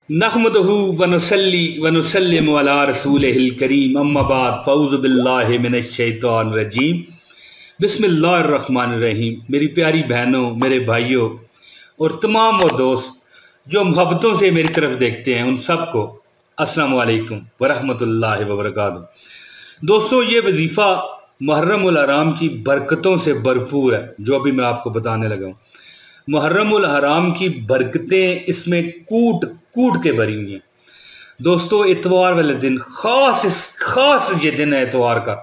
नहमदहु व नुसल्ली व नुसल्लिमु अला रसूलिहिल करीम अम्मा बाद फ़ऊज़ु बिल्लाहि मिनश शैतानिर रजीम बिस्मिल्लाहिर रहमानिर रहीम। मेरी प्यारी बहनों, मेरे भाइयों और तमाम वो दोस्त जो मोहब्बतों से मेरी तरफ देखते हैं, उन सबको अस्सलामु अलैकुम व रहमतुल्लाहि व बरकातुहू। दोस्तों, ये वजीफ़ा मुहर्रमुल हराम की बरकतों से भरपूर है, जो अभी मैं आपको बताने लगा हूँ। मुहर्रमुल हराम की बरकतें इसमें कूट कूट के भरी हुई हैं। दोस्तों, इतवार वाले दिन खास ये दिन है इतवार का,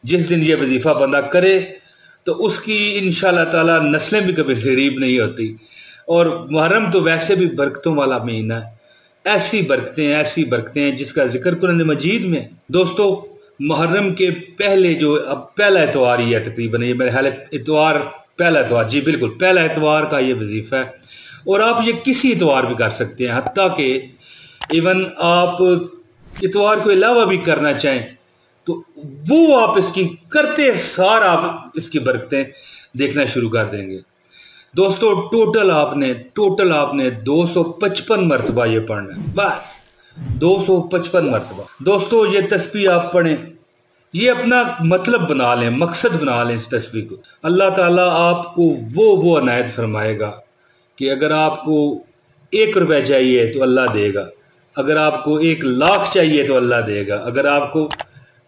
जिस दिन ये वजीफ़ा बंदा करे तो उसकी इंशाअल्लाह ताला नस्लें भी कभी गरीब नहीं होती। और मुहर्रम तो वैसे भी बरकतों वाला महीना है। ऐसी बरकतें हैं जिसका जिक्र कुरान मजीद में। दोस्तों, मुहर्रम के पहले जो अब पहला इतवार ही है, तकरीबन ये मेरे ख्याल इतवार पहला इतवार, जी बिल्कुल पहला इतवार का ये वजीफ़ा है। और आप ये किसी इतवार भी कर सकते हैं, हत्ता कि इवन आप इतवार को अलावा भी करना चाहें तो वो आप इसकी करते सार आप इसकी बरकतें देखना शुरू कर देंगे। दोस्तों, टोटल आपने 255 मरतबा ये पढ़ना है, बस 255 मरतबा। दोस्तों, ये तस्बीह आप पढ़ें, ये अपना मतलब बना लें, मकसद बना लें इस तस्बीह को। अल्लाह ताला आपको वो अनायत फरमाएगा कि अगर आपको 1 रुपया चाहिए तो अल्लाह देगा, अगर आपको 1 लाख चाहिए तो अल्लाह देगा, अगर आपको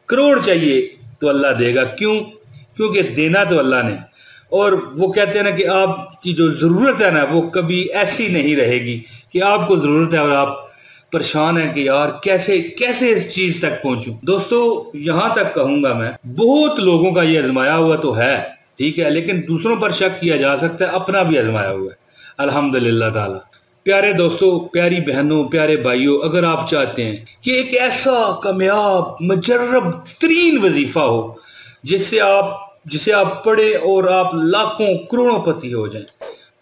करोड़ चाहिए तो अल्लाह देगा। क्योंकि देना तो अल्लाह ने। और वो कहते हैं ना कि आपकी जो ज़रूरत है ना, वो कभी ऐसी नहीं रहेगी कि आपको ज़रूरत है और आप परेशान हैं कि यार कैसे इस चीज़ तक पहुंचूं। दोस्तों, यहाँ तक कहूँगा मैं, बहुत लोगों का ये आजमाया हुआ तो है, ठीक है, लेकिन दूसरों पर शक किया जा सकता है, अपना भी आजमाया हुआ है अल्हम्दुलिल्लाह ताला। प्यारे दोस्तों, प्यारी बहनों, प्यारे भाइयों, अगर आप चाहते हैं कि एक ऐसा कामयाब मुजर्रब तरीन वजीफा हो जिसे आप पढ़े और आप लाखों करोड़ों पति हो जाएं,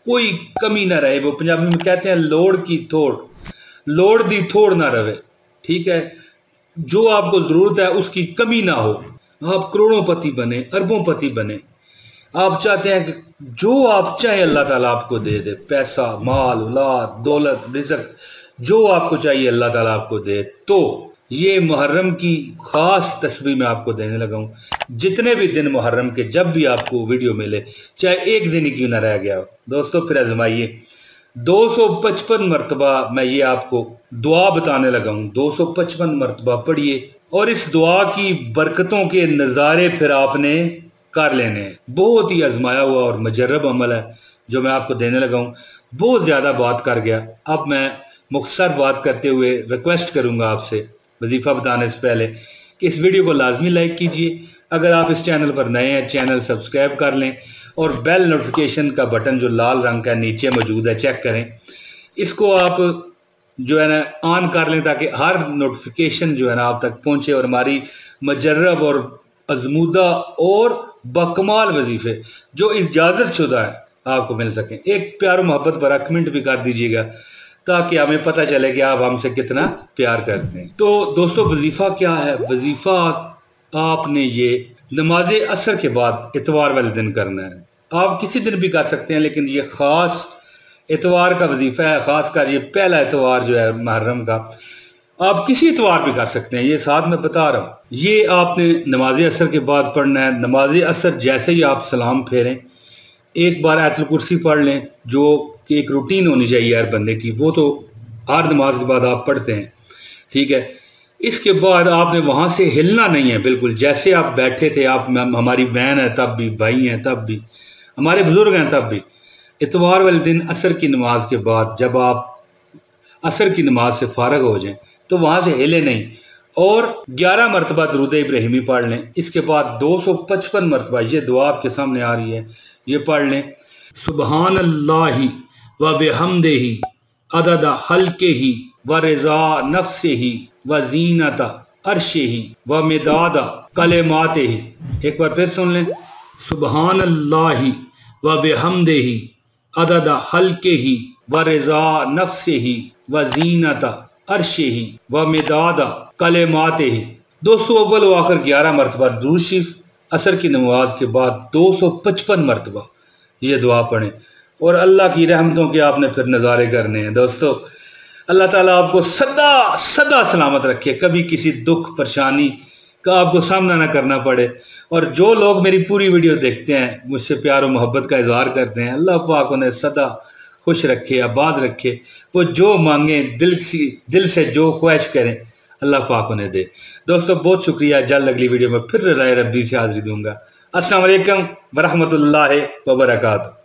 कोई कमी ना रहे, वो पंजाबी में कहते हैं लोड़ दी थोड़ ना रहे, ठीक है, जो आपको जरूरत है उसकी कमी ना हो, आप करोड़ों पति बने, अरबों पति बने। आप चाहते हैं कि जो आप चाहें अल्लाह ताला आपको दे दे, पैसा, माल, औलाद, दौलत, रिज़्क, जो आपको चाहिए अल्लाह ताला आपको दे। तो ये मुहर्रम की खास तस्बीह मैं आपको देने लगा हूँ। जितने भी दिन मुहर्रम के जब भी आपको वीडियो मिले, चाहे एक दिन ही क्यों ना रह गया हो, दोस्तों फिर आजमाइए। 255 मरतबा मैं ये आपको दुआ बताने लगा हूँ, 255 मरतबा पढ़िए और इस दुआ की बरकतों के नज़ारे फिर आपने कर लेने हैं। बहुत ही आजमाया हुआ और मुजर्रब अमल है जो मैं आपको देने लगा हूँ। बहुत ज़्यादा बात कर गया, अब मैं मुख्तसर बात करते हुए रिक्वेस्ट करूँगा आपसे वजीफ़ा बताने से पहले कि इस वीडियो को लाजमी लाइक कीजिए। अगर आप इस चैनल पर नए हैं, चैनल सब्सक्राइब कर लें और बेल नोटिफिकेशन का बटन जो लाल रंग का नीचे मौजूद है चेक करें, इसको आप जो है ना ऑन कर लें ताकि हर नोटिफिकेशन जो है ना आप तक पहुँचे और हमारी मुजर्रब और अजमूदा और बकमाल वजीफे जो इजाज़त शुदा है आपको मिल सकें। एक प्यार मोहब्बत भरा कमेंट भी कर दीजिएगा ताकि हमें पता चले कि आप हमसे कितना प्यार करते हैं। तो दोस्तों, वजीफ़ा क्या है? वजीफ़ा आपने ये नमाज असर के बाद इतवार वाले दिन करना है। आप किसी दिन भी कर सकते हैं, लेकिन ये ख़ास इतवार का वजीफ़ा है, ख़ासकर ये पहला इतवार जो है मुहर्रम का, आप किसी इतवार भी कर सकते हैं। ये साथ में बता रहा हूँ, ये आपने नमाज असर के बाद पढ़ना है। नमाज असर जैसे ही आप सलाम फेरें, एक बार आयतुल कुर्सी पढ़ लें, जो कि एक रूटीन होनी चाहिए हर बंदे की, वो तो हर नमाज के बाद आप पढ़ते हैं, ठीक है। इसके बाद आपने वहाँ से हिलना नहीं है, बिल्कुल जैसे आप बैठे थे। आप हमारी बहन है तब भी, भाई हैं तब भी, हमारे बुजुर्ग हैं तब भी, इतवार वाले दिन असर की नमाज के बाद जब आप असर की नमाज से फारग हो जाएं तो वहाँ से हिले नहीं और 11 मरतबा दरूद इब्राहिमी पढ़ लें। इसके बाद 255 मरतबा ये दुआ आपके सामने आ रही है, ये पढ़ लें। सुबहान अल्लाहि व बिहम्दिही अदद खल्क़िही व रिज़ा नफ्सिही व ज़ीनत अर्शिही व मिदाद कलिमातिही। एक बार फिर सुन लें। सुबहान अल्लाहि व बिहम्दिही अदद खल्क़िही व रिज़ा नफ्सिही व ज़ीनत अर्शिही व मिदाद कलिमातिही। दोस्तों, अव्वल व आखिर 11 मरतबा दुरूद शरीफ असर की नमाज के बाद 255 मरतबा ये दुआ पढ़ें और अल्लाह की रहमतों के आपने फिर नज़ारे करने हैं। दोस्तों, اللہ تعالیٰ آپ کو سدا سدا سلامت رکھے، کبھی کسی دکھ پریشانی کا آپ کو سامنا نہ کرنا پڑے۔ اور جو لوگ میری پوری ویڈیو دیکھتے ہیں، مجھ سے پیار و محبت کا اظہار کرتے ہیں، اللہ پاک انہیں سدا خوش رکھے، آباد رکھے، وہ جو مانگیں دل سے جو خواہش کریں اللہ پاک انہیں دے۔ دوستو بہت شکریہ، جلد اگلی ویڈیو میں پھر رائے ربی سے حاضری دوں گا۔ السلام علیکم ورحمۃ اللہ وبرکاتہ۔